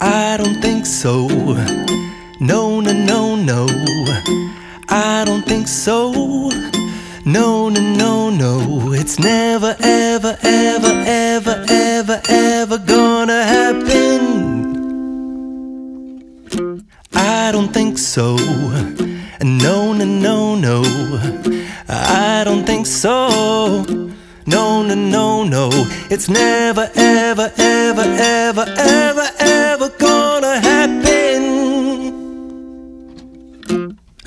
I don't think so. No, no, no, no. I don't think so. No, no, no, no. It's never, ever, ever, ever, ever, ever gonna happen. I don't think so. No, no, no, no. I don't think so. No, no, no, no. It's never, ever, ever, ever, ever, ever gonna happen.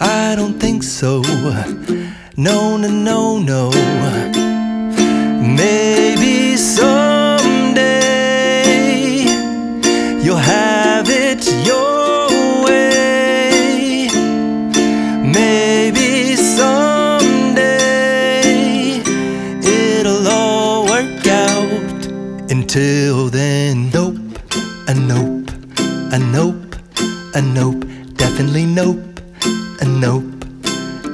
I don't think so. No, no, no, no. Maybe someday you'll have it your way. Maybe someday it'll all work out. Until then, nope, a nope, a nope, a nope, definitely nope, a nope,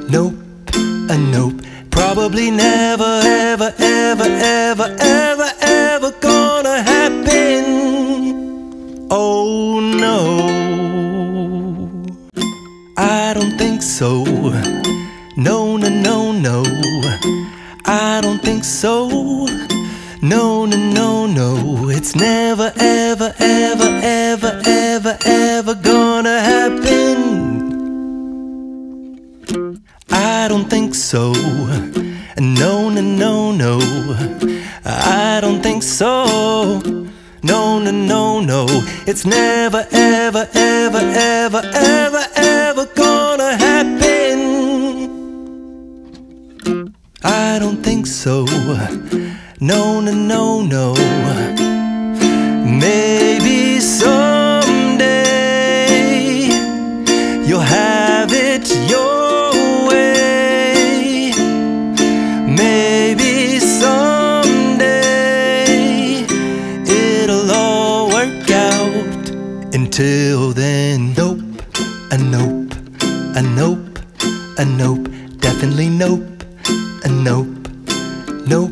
nope, a nope. Probably never, ever, ever, ever, ever, ever gonna happen. Oh no, I don't think so. No, no, no, no. I don't think so. No, no, no, no. It's never, ever, ever, ever, ever, ever gonna happen. I don't think so. No, no, no, no. I don't think so. No, no, no, no. It's never, ever, ever, ever, ever, ever gonna happen. I don't think so. No, no, no, no. Maybe someday you'll have it your way. Maybe someday it'll all work out. Until then, nope, a nope, a nope, a nope, definitely nope, a nope, nope.